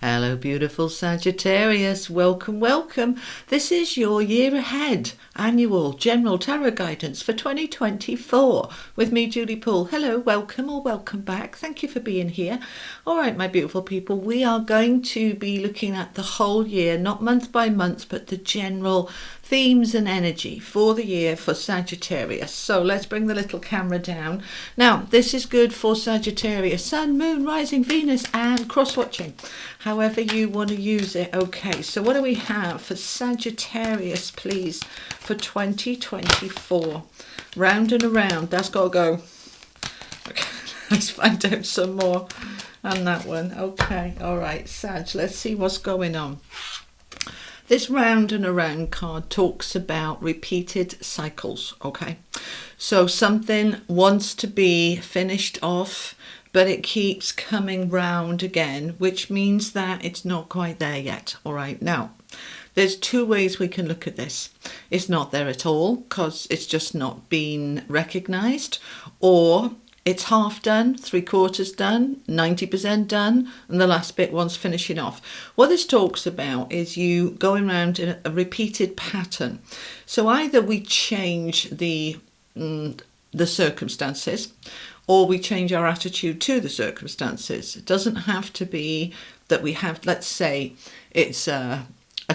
Hello, beautiful Sagittarius. Welcome, welcome. This is your year ahead annual general tarot guidance for 2024 with me, Julie Poole. Hello, welcome or welcome back. Thank you for being here. All right, my beautiful people, we are going to be looking at the whole year, not month by month, but the general themes and energy for the year for Sagittarius. So let's bring the little camera down. Now, this is good for Sagittarius, Sun, Moon, Rising, Venus, and cross-watching. However you want to use it. Okay, so what do we have for Sagittarius, please, for 2024? Round and around. That's got to go. Okay, let's find out some more on that one. Okay, all right, Sag, let's see what's going on. This round and around card talks about repeated cycles, okay? So something wants to be finished off, but it keeps coming round again, which means that it's not quite there yet, all right? Now, there's two ways we can look at this. It's not there at all because it's just not been recognised, or it's half done, 3/4 done, 90% done, and the last bit wants finishing off. What this talks about is you going around in a repeated pattern. So either we change the circumstances, or we change our attitude to the circumstances. It doesn't have to be that we have, let's say, it's a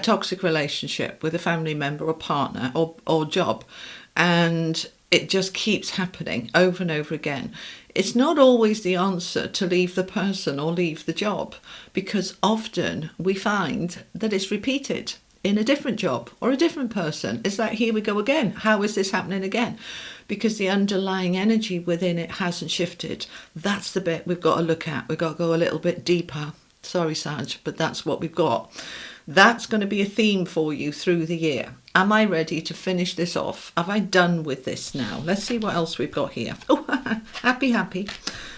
toxic relationship with a family member or partner or job, and it just keeps happening over and over again. It's not always the answer to leave the person or leave the job, because often we find that it's repeated in a different job or a different person. It's like, here we go again. How is this happening again? Because the underlying energy within it hasn't shifted. That's the bit we've got to look at. We've got to go a little bit deeper. Sorry, Sag, but that's what we've got. That's going to be a theme for you through the year. Am I ready to finish this off? Have I done with this now? Let's see what else we've got here. Oh, happy.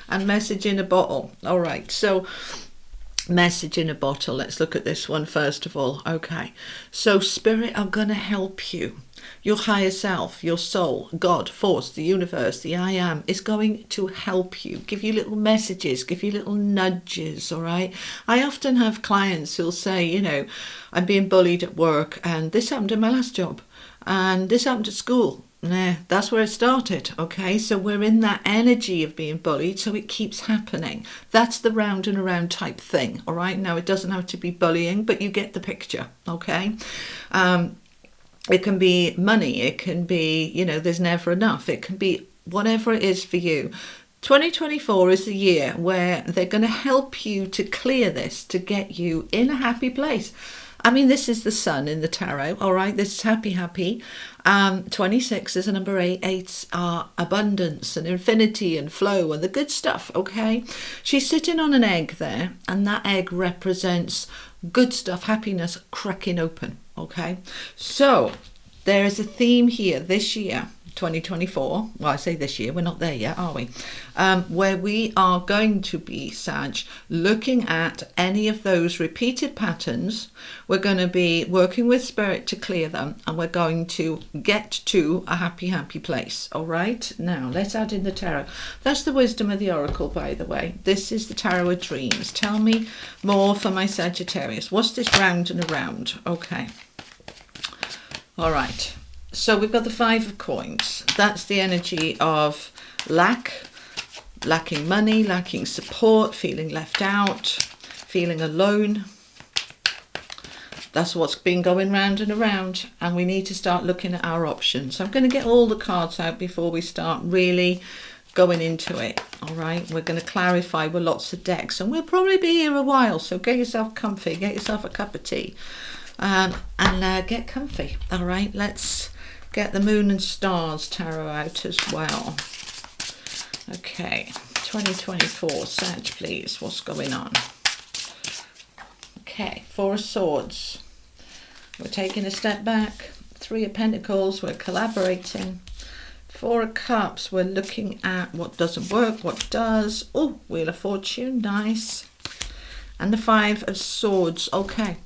And message in a bottle. All right, so message in a bottle. Let's look at this one first of all. Okay, so Spirit are going to help you. Your higher self, your soul, God, Force, the universe, the I am is going to help you, give you little messages, give you little nudges, all right? I often have clients who'll say, you know, I'm being bullied at work and this happened in my last job and this happened at school. Nah, that's where it started, okay? So we're in that energy of being bullied, so it keeps happening. That's the round and around type thing, all right? Now, it doesn't have to be bullying, but you get the picture, okay? It can be money, it can be, you know, there's never enough. It can be whatever it is for you. 2024 is the year where they're going to help you to clear this, to get you in a happy place. I mean, this is the Sun in the tarot, all right? This is happy. 26 is a number 8. 8s are abundance and infinity and flow and the good stuff, okay? She's sitting on an egg there, and that egg represents good stuff, happiness cracking open, okay? So there is a theme here this year, 2024. Well, I say this year, we're not there yet, are we? Where we are going to be, Sag, looking at any of those repeated patterns. We're going to be working with Spirit to clear them, and we're going to get to a happy place. All right, now let's add in the tarot. That's the wisdom of the oracle, by the way. This is the tarot of dreams. Tell me more for my Sagittarius. What's this round and around? Okay, all right. So we've got the 5 of coins. That's the energy of lacking money, lacking support, feeling left out, feeling alone. That's what's been going round and around, and we need to start looking at our options. I'm going to get all the cards out before we start really going into it. All right, we're going to clarify with lots of decks, and we'll probably be here a while, so get yourself comfy, get yourself a cup of tea, and get comfy. All right, let's get the Moon and Stars tarot out as well. Okay, 2024, Sag, please. What's going on? Okay, 4 of Swords. We're taking a step back. 3 of Pentacles, we're collaborating. 4 of Cups, we're looking at what doesn't work, what does. Oh, Wheel of Fortune, nice. And the 5 of Swords, okay.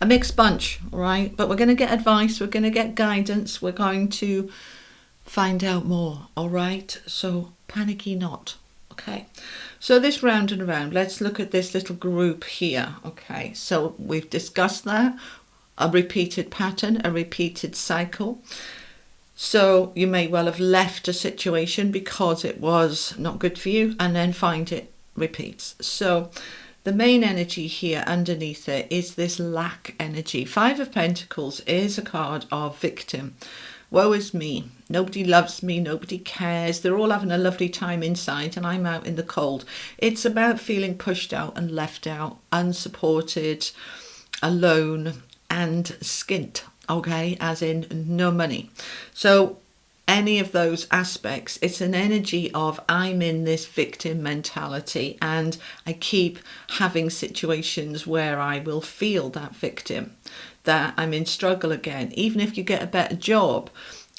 A mixed bunch, all right? But we're going to get advice, we're going to get guidance, we're going to find out more, all right? So panicky not, Okay, so this round and around, let's look at this little group here. Okay, so we've discussed that, a repeated pattern, a repeated cycle. So you may well have left a situation because it was not good for you, and then find it repeats. So the main energy here underneath it is this lack energy. Five of Pentacles is a card of victim. Woe is me. Nobody loves me. Nobody cares. They're all having a lovely time inside and I'm out in the cold. It's about feeling pushed out and left out, unsupported, alone and skint. Okay, as in no money. So any of those aspects, it's an energy of I'm in this victim mentality and I keep having situations where I will feel that victim, that I'm in struggle again. Even if you get a better job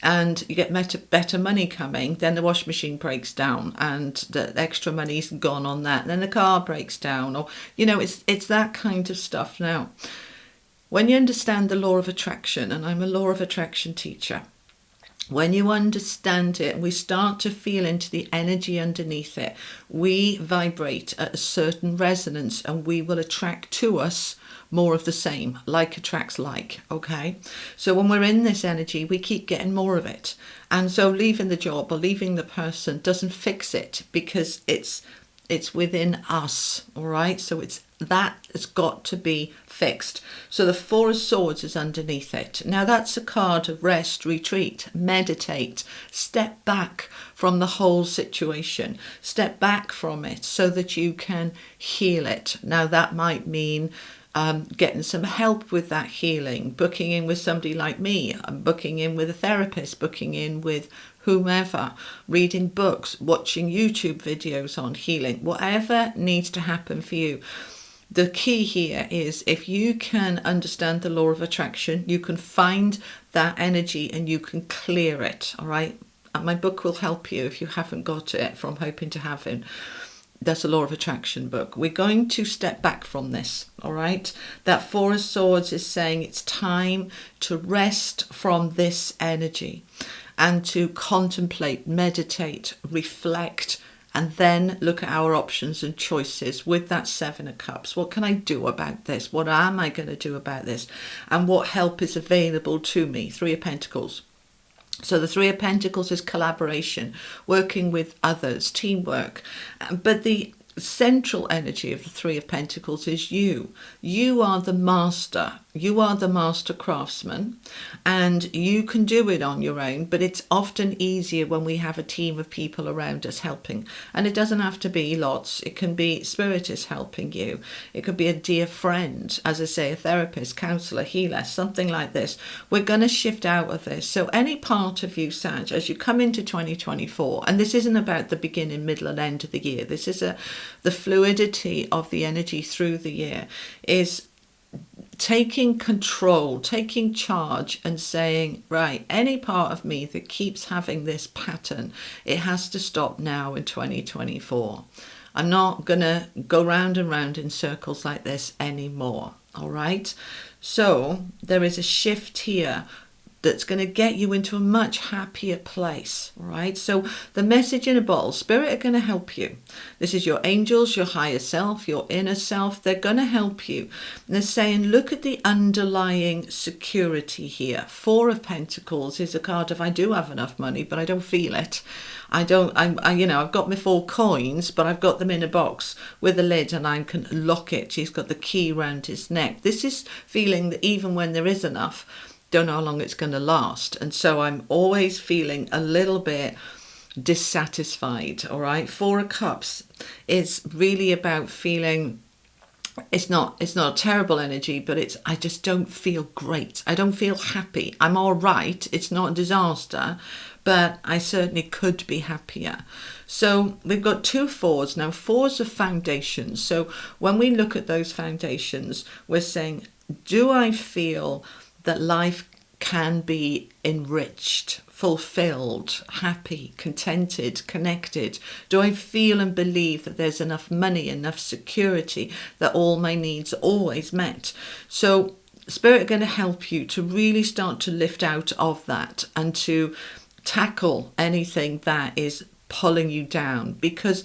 and you get better money coming, then the washing machine breaks down and the extra money's gone on that. And then the car breaks down, or, you know, it's that kind of stuff. Now, when you understand the law of attraction, and I'm a law of attraction teacher, when you understand it, we start to feel into the energy underneath it. We vibrate at a certain resonance and we will attract to us more of the same. Like attracts like, okay? So when we're in this energy, we keep getting more of it. And so leaving the job or leaving the person doesn't fix it, because it's within us, all right? So that has got to be fixed. So the Four of Swords is underneath it. Now that's a card of rest, retreat, meditate, step back from the whole situation, step back from it so that you can heal it. Now that might mean getting some help with that healing, booking in with somebody like me, booking in with a therapist, booking in with whomever, reading books, watching YouTube videos on healing, whatever needs to happen for you. The key here is if you can understand the law of attraction, you can find that energy and you can clear it, all right? And my book will help you if you haven't got it from Hoping to Having. That's a law of attraction book. We're going to step back from this, all right? That Four of Swords is saying it's time to rest from this energy and to contemplate, meditate, reflect, and then look at our options and choices with that Seven of Cups. What can I do about this? What am I going to do about this? And what help is available to me? Three of Pentacles. So the Three of Pentacles is collaboration, working with others, teamwork. But the central energy of the Three of Pentacles is you. You are the master. You are the master craftsman, and you can do it on your own, but it's often easier when we have a team of people around us helping. And it doesn't have to be lots. It can be Spirit is helping you. It could be a dear friend, as I say, a therapist, counsellor, healer, something like this. We're going to shift out of this. So any part of you, Sag, as you come into 2024, and this isn't about the beginning, middle and end of the year. This is the fluidity of the energy through the year, is taking control, taking charge and saying, right, any part of me that keeps having this pattern, it has to stop now in 2024. I'm not going to go round and round in circles like this anymore, all right? So there is a shift here that's going to get you into a much happier place, all right? So the message in a bottle, Spirit are going to help you. This is your angels, your higher self, your inner self. They're going to help you. And they're saying, look at the underlying security here. Four of Pentacles is a card of I do have enough money, but I don't feel it. I've got my 4 coins, but I've got them in a box with a lid and I can lock it. He's got the key round his neck. This is feeling that even when there is enough, don't know how long it's going to last. And so I'm always feeling a little bit dissatisfied, all right? Four of Cups is really about feeling, it's not a terrible energy, but I just don't feel great. I don't feel happy. I'm all right. It's not a disaster, but I certainly could be happier. So we've got 2 fours. Now, fours are foundations. So when we look at those foundations, we're saying, do I feel that life can be enriched, fulfilled, happy, contented, connected? Do I feel and believe that there's enough money, enough security, that all my needs are always met? So Spirit are going to help you to really start to lift out of that and to tackle anything that is pulling you down, because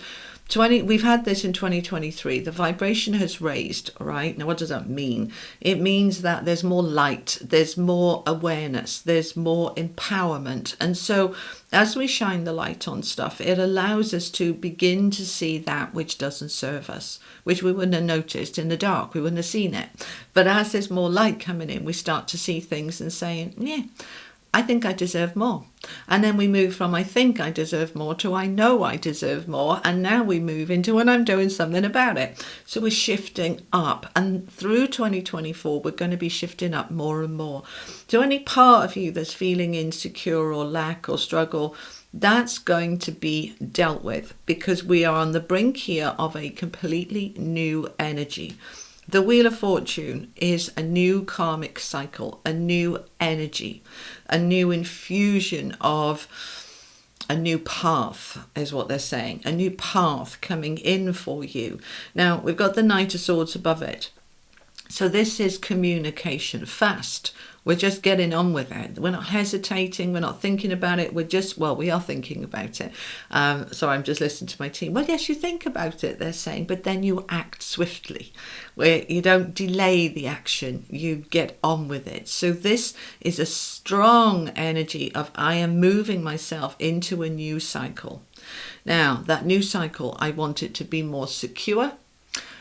We've had this in 2023. The vibration has raised, all right? Now, what does that mean? It means that there's more light, there's more awareness, there's more empowerment. And so as we shine the light on stuff, it allows us to begin to see that which doesn't serve us, which we wouldn't have noticed in the dark. We wouldn't have seen it. But as there's more light coming in, we start to see things and saying, yeah, I think I deserve more. And then we move from I think I deserve more to I know I deserve more. And now we move into when I'm doing something about it. So we're shifting up. And through 2024, we're going to be shifting up more and more. So any part of you that's feeling insecure or lack or struggle, that's going to be dealt with, because we are on the brink here of a completely new energy. The Wheel of Fortune is a new karmic cycle, a new energy, a new infusion of a new path, is what they're saying, a new path coming in for you. Now, we've got the Knight of Swords above it. So this is communication, fast. We're just getting on with it. We're not hesitating. We're not thinking about it. We are thinking about it. So I'm just listening to my team. Well, yes, you think about it, they're saying, but then you act swiftly, where you don't delay the action. You get on with it. So this is a strong energy of I am moving myself into a new cycle. Now, that new cycle, I want it to be more secure.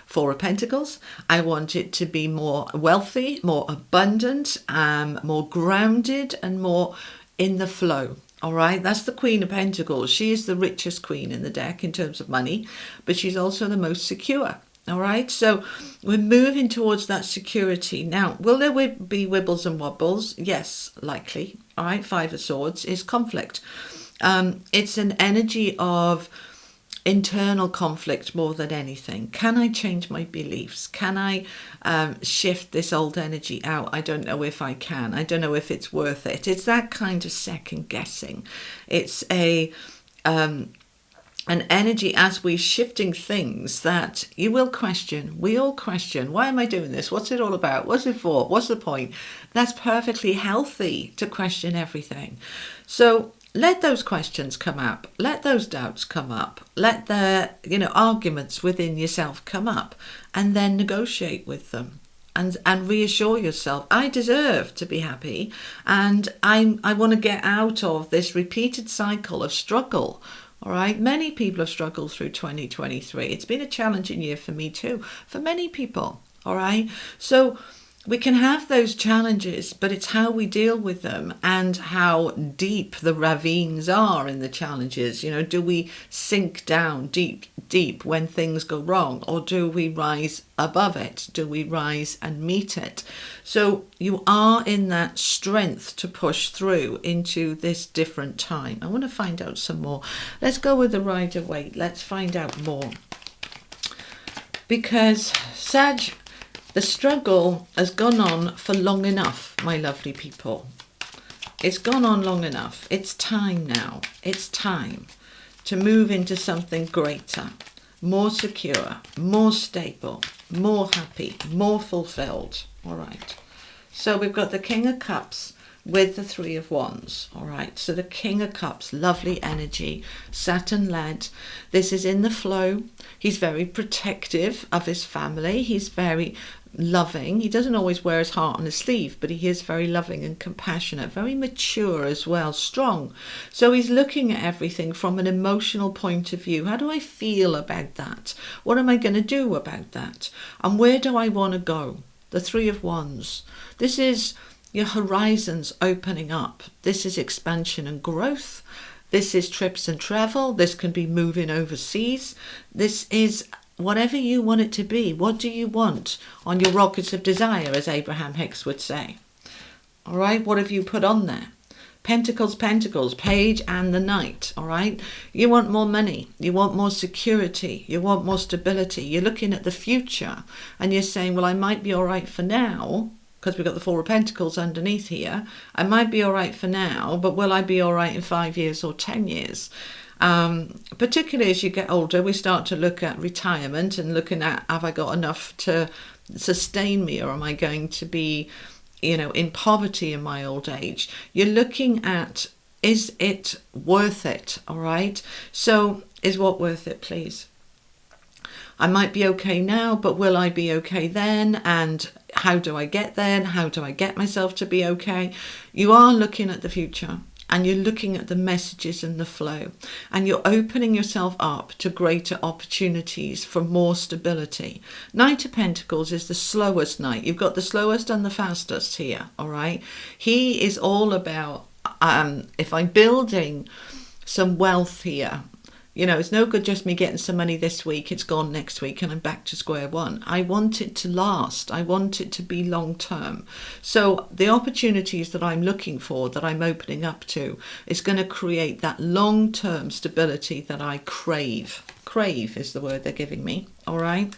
Four of Pentacles. I want it to be more wealthy, more abundant, more grounded, and more in the flow. All right, that's the Queen of Pentacles. She is the richest queen in the deck in terms of money, but she's also the most secure. All right, so we're moving towards that security. Now, will there be wibbles and wobbles? Yes, likely. All right, Five of Swords is conflict. It's an energy of internal conflict more than anything. Can I change my beliefs? Can I shift this old energy out? I don't know if I can. I don't know if it's worth it. It's that kind of second guessing. It's an energy as we're shifting things that you will question. We all question. Why am I doing this? What's it all about? What's it for? What's the point? That's perfectly healthy to question everything. So let those questions come up. Let those doubts come up. Let the arguments within yourself come up, and then negotiate with them and reassure yourself, I deserve to be happy, and I want to get out of this repeated cycle of struggle. All right. Many people have struggled through 2023. It's been a challenging year for me too, for many people. All right. So we can have those challenges, but it's how we deal with them and how deep the ravines are in the challenges. Do we sink down deep when things go wrong, or do we rise above it? Do we rise and meet it? So you are in that strength to push through into this different time. I want to find out some more. Let's go with the Rider-Waite. Let's find out more. Because Sag, the struggle has gone on for long enough, my lovely people. It's gone on long enough. It's time now. It's time to move into something greater, more secure, more stable, more happy, more fulfilled. All right. So we've got the King of Cups with the Three of Wands. All right. So the King of Cups, lovely energy, Saturn led. This is in the flow. He's very protective of his family. He's very loving. He doesn't always wear his heart on his sleeve, but he is very loving and compassionate, very mature as well, strong. So he's looking at everything from an emotional point of view. How do I feel about that? What am I going to do about that? And where do I want to go? The Three of Wands. This is your horizons opening up. This is expansion and growth. This is trips and travel. This can be moving overseas. This is whatever you want it to be. What do you want on your rockets of desire, as Abraham Hicks would say? All right, what have you put on there? Pentacles, Pentacles, Page and the Knight. All right, you want more money. You want more security. You want more stability. You're looking at the future and you're saying, well, I might be all right for now, because we've got the Four of Pentacles underneath here. I might be all right for now, but will I be all right in 5 years or 10 years? Particularly as you get older, we start to look at retirement and looking at, have I got enough to sustain me, or am I going to be, in poverty in my old age? You're looking at, is it worth it? All right. So is what worth it, please? I might be okay now, but will I be okay then? And how do I get there? And how do I get myself to be okay? You are looking at the future, and you're looking at the messages and the flow, and you're opening yourself up to greater opportunities for more stability. Knight of Pentacles is the slowest knight. You've got the slowest and the fastest here, all right? He is all about, if I'm building some wealth here, you know, it's no good just me getting some money this week, it's gone next week and I'm back to square one. I want it to last. I want it to be long term. So the opportunities that I'm looking for, that I'm opening up to, is going to create that long term stability that I crave. Crave is the word they're giving me, all right?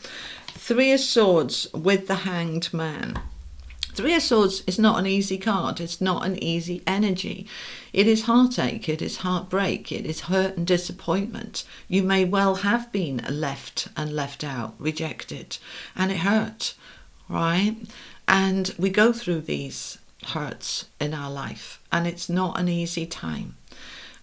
Three of Swords with the Hanged Man. Three of Swords is not an easy card. It's not an easy energy. It is heartache. It is heartbreak. It is hurt and disappointment. You may well have been left and left out, rejected, and it hurt, right? And we go through these hurts in our life, and it's not an easy time.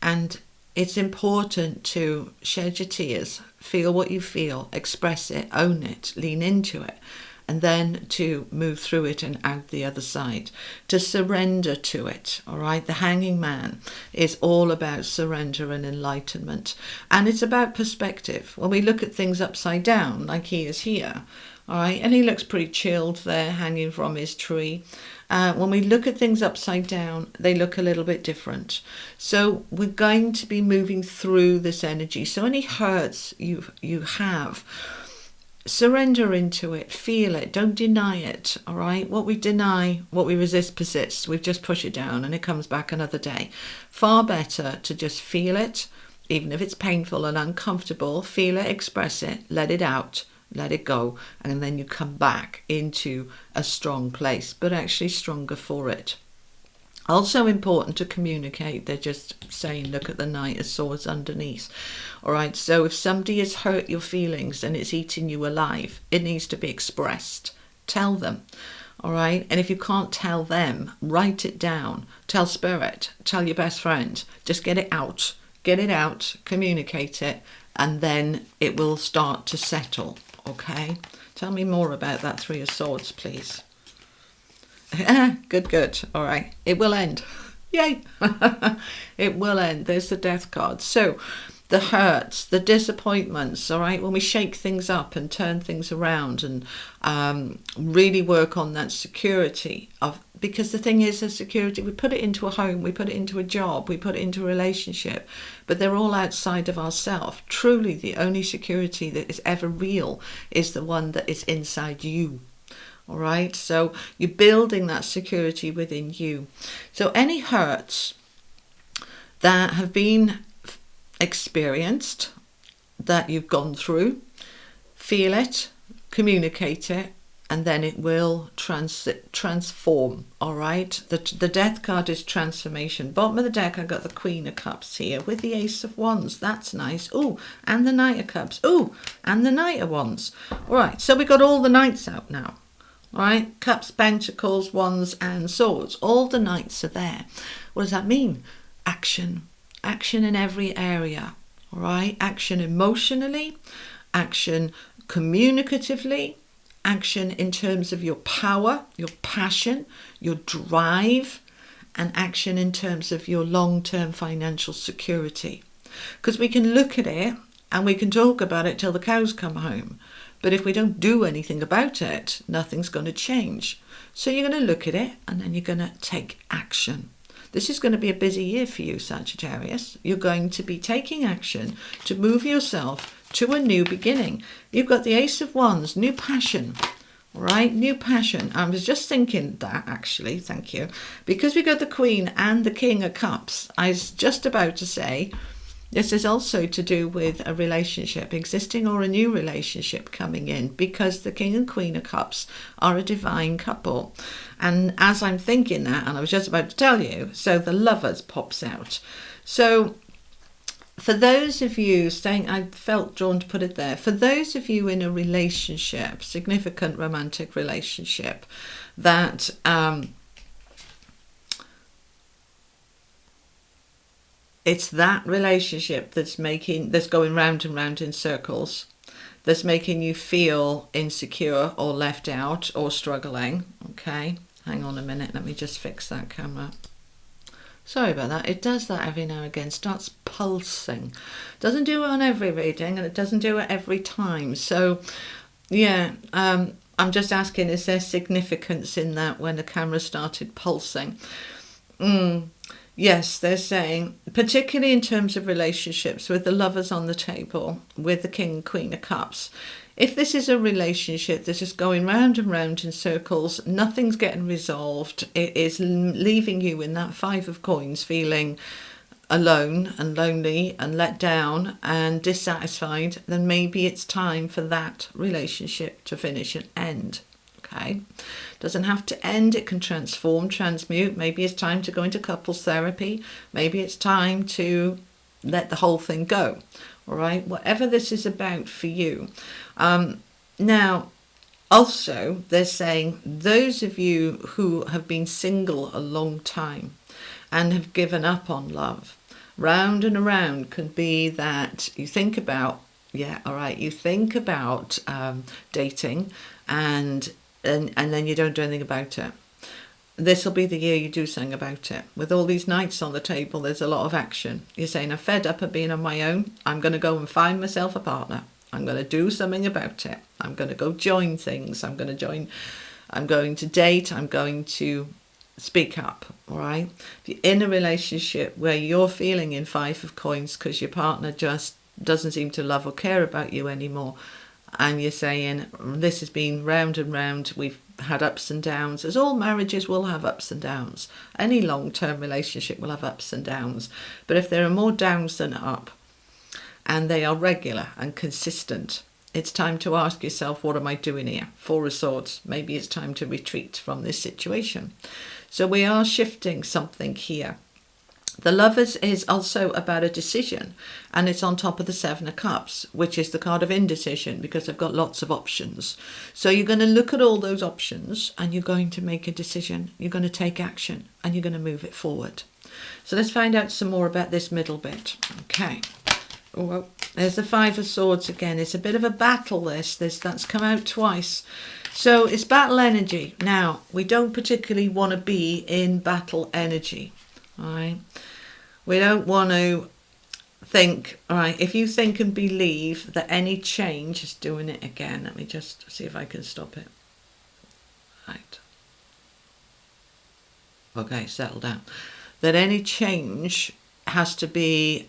And it's important to shed your tears, feel what you feel, express it, own it, lean into it, and then to move through it and out the other side, to surrender to it, all right? The Hanging Man is all about surrender and enlightenment, and it's about perspective. When we look at things upside down, like he is here, all right, and he looks pretty chilled there, hanging from his tree. When we look at things upside down, they look a little bit different. So we're going to be moving through this energy. So any hurts you have, surrender into it, feel it, don't deny it, all right? What we deny, what we resist persists. We just push it down and it comes back another day. Far better to just feel it, even if it's painful and uncomfortable. Feel it, express it, let it out, let it go, and then you come back into a strong place, but actually stronger for it. Also important to communicate. They're just saying, look at the Knight of Swords underneath. All right, so if somebody has hurt your feelings and it's eating you alive, it needs to be expressed. Tell them. All right, and if you can't tell them, write it down. Tell Spirit, tell your best friend. Just get it out, communicate it, and then it will start to settle. Okay, tell me more about that Three of Swords, please. Good. All right. It will end. Yay. It will end. There's the Death card. So the hurts, the disappointments, all right, when we shake things up and turn things around and really work on that security of, because the thing is, a security, we put it into a home, we put it into a job, we put it into a relationship, but they're all outside of ourselves. Truly, the only security that is ever real is the one that is inside you. All right, so you're building that security within you. So any hurts that have been experienced, that you've gone through, feel it, communicate it, and then it will transform. All right, the Death card is transformation. Bottom of the deck, I got the Queen of Cups here with the Ace of Wands. That's nice. Oh, and the Knight of Cups. Oh, and the Knight of Wands. All right, so we got all the Knights out now. All right, Cups, Pentacles, Wands, and Swords. All the Knights are there. What does that mean? Action. Action in every area. All right, action emotionally, action communicatively, action in terms of your power, your passion, your drive, and action in terms of your long-term financial security. Because we can look at it and we can talk about it till the cows come home. But if we don't do anything about it, nothing's going to change. So you're going to look at it and then you're going to take action. This is going to be a busy year for you, Sagittarius. You're going to be taking action to move yourself to a new beginning. You've got the Ace of Wands, new passion. All right, new passion. I was just thinking that, actually, thank you. Because we got the Queen and the King of Cups, I was just about to say, this is also to do with a relationship, existing or a new relationship coming in, because the King and Queen of Cups are a divine couple. And as I'm thinking that, and I was just about to tell you, so the Lovers pops out. So for those of you saying, I felt drawn to put it there, for those of you in a relationship, significant romantic relationship, that it's that relationship that's going round and round in circles, that's making you feel insecure or left out or struggling. Okay, hang on a minute, let me just fix that camera. Sorry about that. It does that every now and again, starts pulsing. Doesn't do it on every reading, and it doesn't do it every time. So yeah, I'm just asking, is there significance in that when the camera started pulsing? Yes, they're saying, particularly in terms of relationships, with the lovers on the table, with the King and Queen of Cups. If this is a relationship that's just going round and round in circles, nothing's getting resolved, it is leaving you in that Five of Coins feeling alone and lonely and let down and dissatisfied, then maybe it's time for that relationship to finish and end. Okay, doesn't have to end, it can transform, transmute. Maybe it's time to go into couples therapy, maybe it's time to let the whole thing go. All right, whatever this is about for you. Now also they're saying those of you who have been single a long time and have given up on love, round and around could be that you think about, you think about dating and then you don't do anything about it. This will be the year you do something about it. With all these knights on the table, there's a lot of action. You're saying, I'm fed up of being on my own. I'm going to go and find myself a partner. I'm going to do something about it. I'm going to go join things. I'm going to date. I'm going to speak up. All right. If you're in a relationship where you're feeling in Five of Coins because your partner just doesn't seem to love or care about you anymore, and you're saying, this has been round and round, we've had ups and downs, as all marriages will have ups and downs. Any long-term relationship will have ups and downs. But if there are more downs than up, and they are regular and consistent, it's time to ask yourself, what am I doing here? Four of Swords. Maybe it's time to retreat from this situation. So we are shifting something here. The Lovers is also about a decision, and it's on top of the Seven of Cups, which is the card of indecision, because I've got lots of options. So you're going to look at all those options and you're going to make a decision. You're going to take action and you're going to move it forward. So let's find out some more about this middle bit. Okay. Oh, well, there's the Five of Swords again. It's a bit of a battle, that's come out twice. So it's battle energy. Now, we don't particularly want to be in battle energy. All right, we don't want to think, all right, if you think and believe that any change is doing it again. Let me just see if I can stop it. Right. Okay, settle down. That any change has to be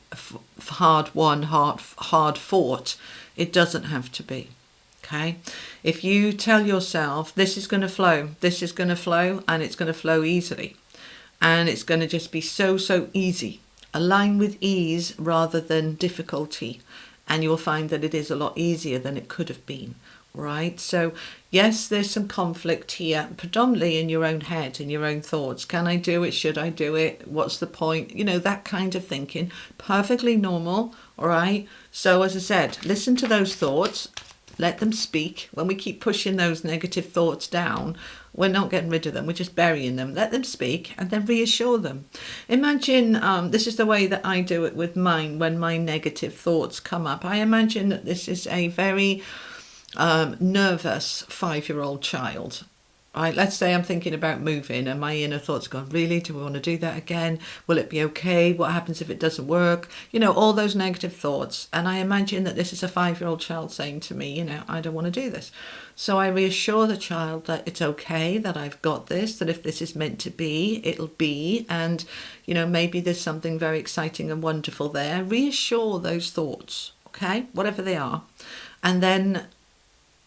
hard won, hard fought. It doesn't have to be. Okay, if you tell yourself this is going to flow, and it's going to flow easily. And it's going to just be so easy. Align with ease rather than difficulty. And you'll find that it is a lot easier than it could have been. Right? So, yes, there's some conflict here, predominantly in your own head, in your own thoughts. Can I do it? Should I do it? What's the point? You know, that kind of thinking. Perfectly normal. All right? So, as I said, listen to those thoughts. Let them speak. When we keep pushing those negative thoughts down, we're not getting rid of them, we're just burying them. Let them speak and then reassure them. Imagine, this is the way that I do it with mine when my negative thoughts come up. I imagine that this is a very nervous 5-year-old child. Right, let's say I'm thinking about moving and my inner thoughts go, really, do we want to do that again? Will it be okay? What happens if it doesn't work? You know, all those negative thoughts. And I imagine that this is a 5-year-old child saying to me, you know, I don't want to do this. So I reassure the child that it's okay, that I've got this, that if this is meant to be, it'll be. And, you know, maybe there's something very exciting and wonderful there. Reassure those thoughts, okay, whatever they are. And then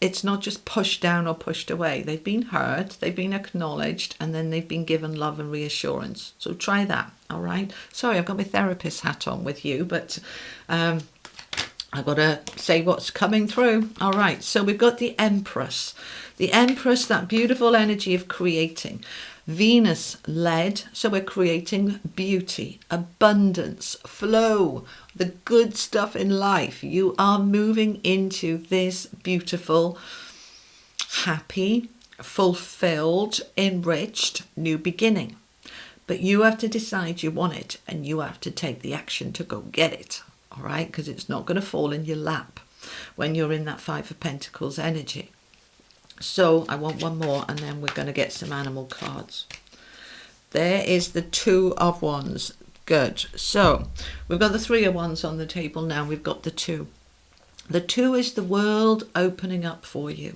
it's not just pushed down or pushed away. They've been heard, they've been acknowledged, and then they've been given love and reassurance. So try that, all right? Sorry, I've got my therapist hat on with you, but I've got to say what's coming through. All right, so we've got the Empress. The Empress, that beautiful energy of creating. Venus led, so we're creating beauty, abundance, flow, the good stuff in life. You are moving into this beautiful, happy, fulfilled, enriched new beginning. But you have to decide you want it, and you have to take the action to go get it, all right? Because it's not going to fall in your lap. when you're in that Five of Pentacles energy. So I want one more, and then we're going to get some animal cards. There is the Two of Wands. Good. So we've got the Three of Wands on the table now. We've got the Two. The Two is the world opening up for you.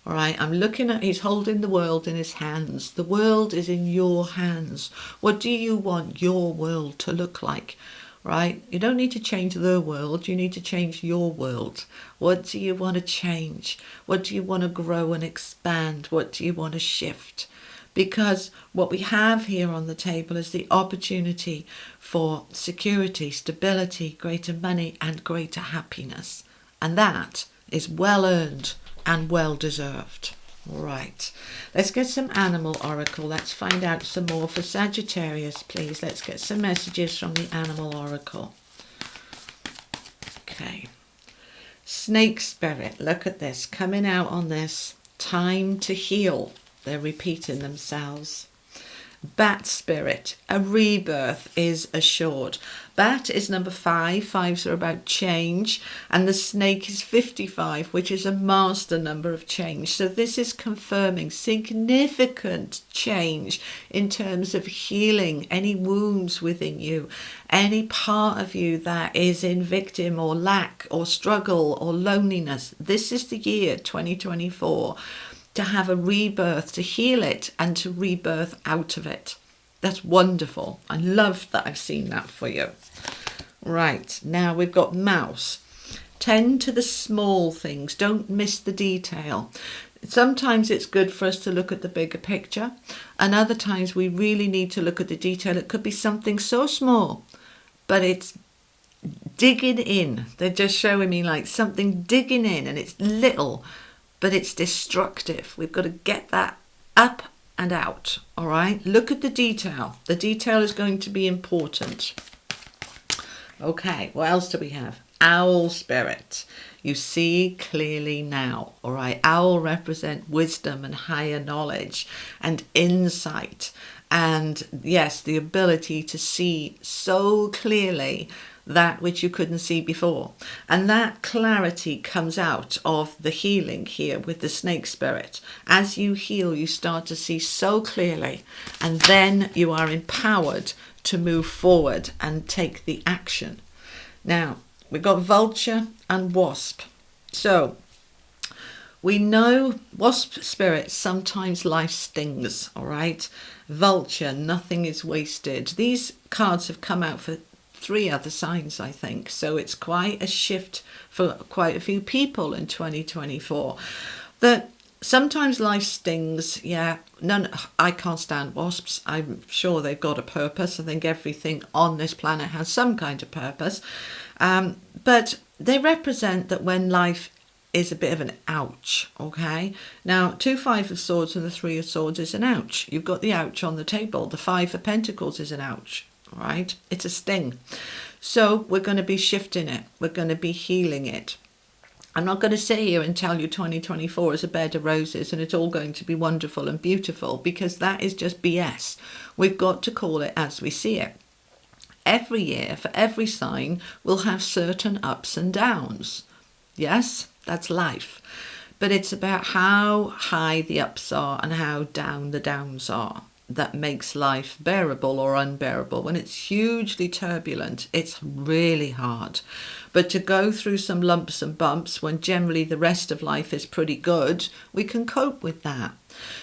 All right, I'm looking at, he's holding the world in his hands. The world is in your hands. What do you want your world to look like? Right? You don't need to change the world. You need to change your world. What do you want to change? What do you want to grow and expand? What do you want to shift? Because what we have here on the table is the opportunity for security, stability, greater money, and greater happiness. And that is well earned and well deserved. All right, let's get some animal oracle. Let's find out some more for Sagittarius, please. Let's get some messages from the animal oracle. Okay, snake spirit, look at this coming out on this. Time to heal. They're repeating themselves. Bat spirit, a rebirth is assured. Bat is number 5. Fives are about change, and the snake is 55, which is a master number of change. So this is confirming significant change in terms of healing any wounds within you, any part of you that is in victim or lack or struggle or loneliness. This is the year 2024 to have a rebirth, to heal it and to rebirth out of it. That's wonderful. I love that I've seen that for you. Right, now we've got mouse. Tend to the small things. Don't miss the detail. Sometimes it's good for us to look at the bigger picture, and other times we really need to look at the detail. It could be something so small, but it's digging in. They're just showing me like something digging in, and it's little, but it's destructive. We've got to get that up and out. All right, look at the detail. The detail is going to be important. Okay, what else do we have? Owl spirit. You see clearly now. All right, owl represent wisdom and higher knowledge and insight, and yes, the ability to see so clearly that which you couldn't see before. And that clarity comes out of the healing here with the snake spirit. As you heal, you start to see so clearly, and then you are empowered to move forward and take the action. Now, we've got vulture and wasp. So we know wasp spirit, sometimes life stings, all right? Vulture, nothing is wasted. These cards have come out for 3 other signs, I think. So it's quite a shift for quite a few people in 2024. That sometimes life stings. Yeah, I can't stand wasps. I'm sure they've got a purpose. I think everything on this planet has some kind of purpose. But they represent that when life is a bit of an ouch, okay? Now, 2 5 of swords and the 3 of swords is an ouch. You've got the ouch on the table. The 5 of pentacles is an ouch. Right, it's a sting. So we're going to be shifting it. We're going to be healing it. I'm not going to sit here and tell you 2024 is a bed of roses and it's all going to be wonderful and beautiful, because that is just BS. We've got to call it as we see it. Every year, for every sign, we'll have certain ups and downs. Yes, that's life. But it's about how high the ups are and how down the downs are that makes life bearable or unbearable. When it's hugely turbulent, it's really hard. But to go through some lumps and bumps when generally the rest of life is pretty good, we can cope with that.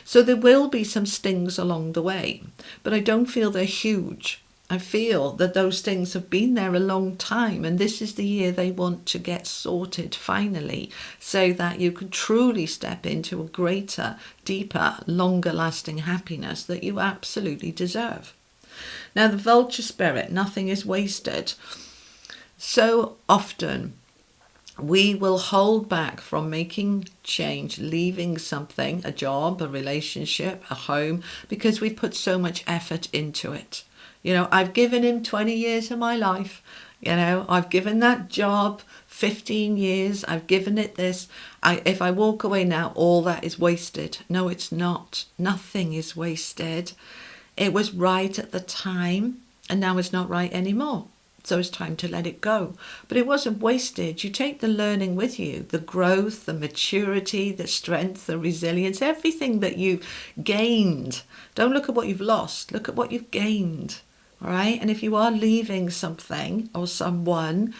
So there will be some stings along the way, but I don't feel they're huge. I feel that those things have been there a long time, and this is the year they want to get sorted finally, so that you can truly step into a greater, deeper, longer lasting happiness that you absolutely deserve. Now, the vulture spirit, nothing is wasted. So often we will hold back from making change, leaving something, a job, a relationship, a home, because we've put so much effort into it. You know, I've given him 20 years of my life. You know, I've given that job 15 years. I've given it this. If I walk away now, all that is wasted. No, it's not. Nothing is wasted. It was right at the time, and now it's not right anymore. So it's time to let it go. But it wasn't wasted. You take the learning with you, the growth, the maturity, the strength, the resilience, everything that you've gained. Don't look at what you've lost. Look at what you've gained. All right? And if you are leaving something or someone,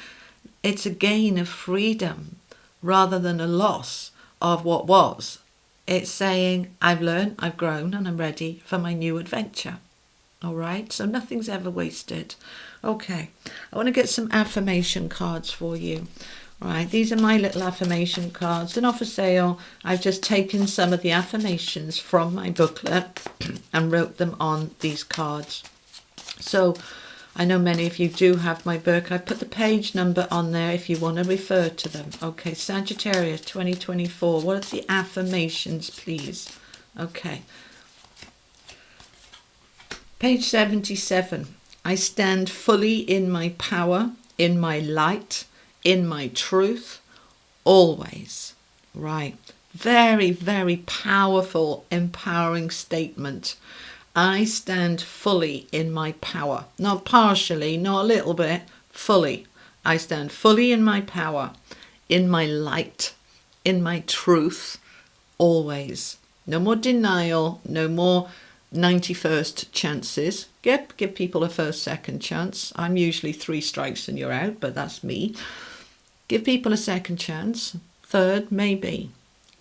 it's a gain of freedom rather than a loss of what was. It's saying, I've learned, I've grown, and I'm ready for my new adventure. All right? So nothing's ever wasted. Okay. I want to get some affirmation cards for you. All right. These are my little affirmation cards. They're not for sale. I've just taken some of the affirmations from my booklet and wrote them on these cards. So I know many of you do have my book. I've put the page number on there if you want to refer to them. Okay, Sagittarius 2024. What are the affirmations, please? Okay. Page 77. I stand fully in my power, in my light, in my truth, always. Right. Very, very powerful, empowering statement. I stand fully in my power. Not partially, not a little bit, fully. I stand fully in my power, in my light, in my truth, always. No more denial, no more 91st chances. Give people a first, second chance. I'm usually 3 strikes and you're out, but that's me. Give people a second chance. Third, maybe.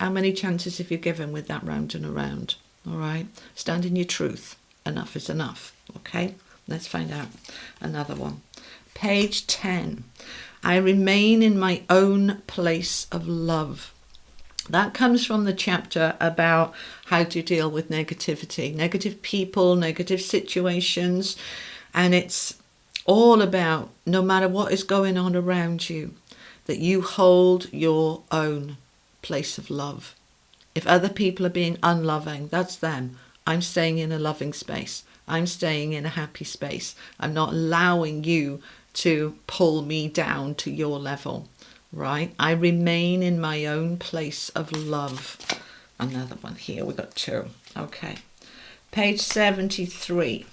How many chances have you given with that round and around? All right. Stand in your truth. Enough is enough. Okay. Let's find out another one. Page 10. I remain in my own place of love. That comes from the chapter about how to deal with negativity, negative people, negative situations. And it's all about, no matter what is going on around you, that you hold your own place of love. If other people are being unloving, that's them. I'm staying in a loving space. I'm staying in a happy space. I'm not allowing you to pull me down to your level, right? I remain in my own place of love. Another one here. We've got 2. Okay. Page 73.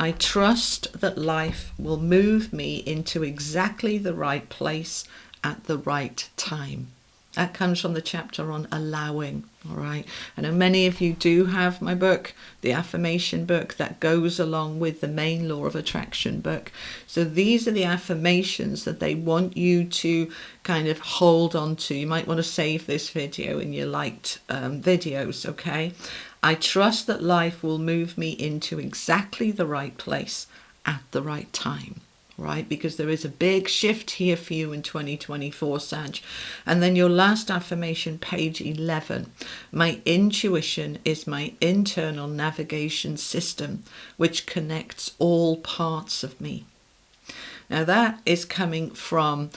I trust that life will move me into exactly the right place at the right time. That comes from the chapter on allowing, all right? I know many of you do have my book, the affirmation book that goes along with the main law of attraction book. So these are the affirmations that they want you to kind of hold on to. You might want to save this video in your liked videos, okay? I trust that life will move me into exactly the right place at the right time. Right, because there is a big shift here for you in 2024, Sag. And then your last affirmation, page 11. My intuition is my internal navigation system, which connects all parts of me. Now that is coming from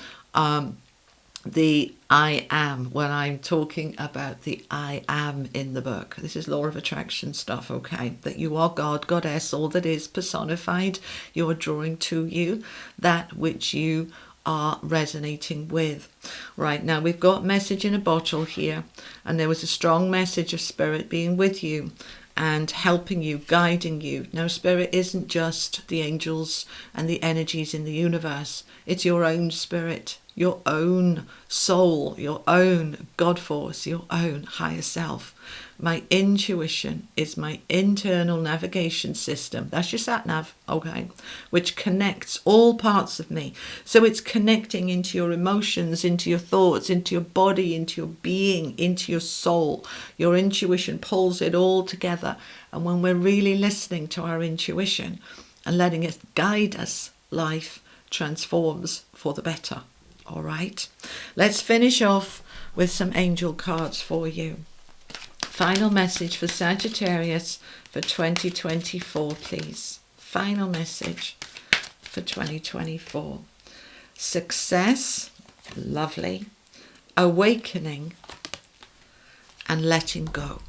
the I am, when I'm talking about the I am in the book. This is law of attraction stuff, okay? That you are God, goddess, all that is personified. You are drawing to you that which you are resonating with. Right, now we've got message in a bottle here, and there was a strong message of spirit being with you and helping you, guiding you. Now, spirit isn't just the angels and the energies in the universe. It's your own spirit, your own soul, your own God force, your own higher self. My intuition is my internal navigation system. That's your sat nav, okay? Which connects all parts of me. So it's connecting into your emotions, into your thoughts, into your body, into your being, into your soul. Your intuition pulls it all together. And when we're really listening to our intuition and letting it guide us, life transforms for the better. All right, let's finish off with some angel cards for you. Final message for Sagittarius for 2024, please. Final message for 2024. Success, lovely. Awakening and letting go.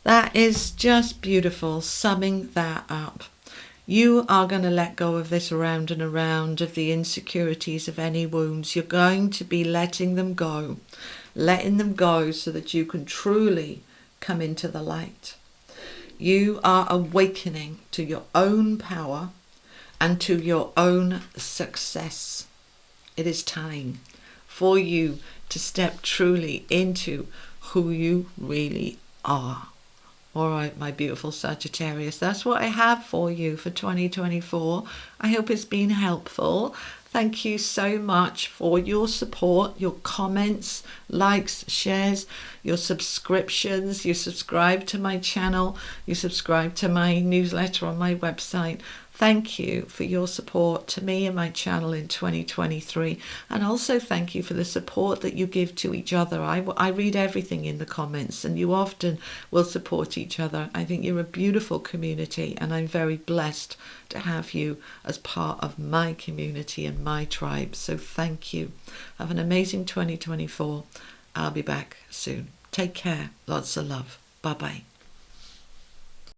That is just beautiful, summing that up. You are going to let go of this around and around of the insecurities of any wounds. You're going to be letting them go so that you can truly come into the light. You are awakening to your own power and to your own success. It is time for you to step truly into who you really are. All right, my beautiful Sagittarius, that's what I have for you for 2024. I hope it's been helpful. Thank you so much for your support, your comments, likes, shares, your subscriptions. You subscribe to my channel, you subscribe to my newsletter on my website. Thank you for your support to me and my channel in 2023. And also thank you for the support that you give to each other. I read everything in the comments, and you often will support each other. I think you're a beautiful community, and I'm very blessed to have you as part of my community and my tribe. So thank you. Have an amazing 2024. I'll be back soon. Take care. Lots of love. Bye-bye.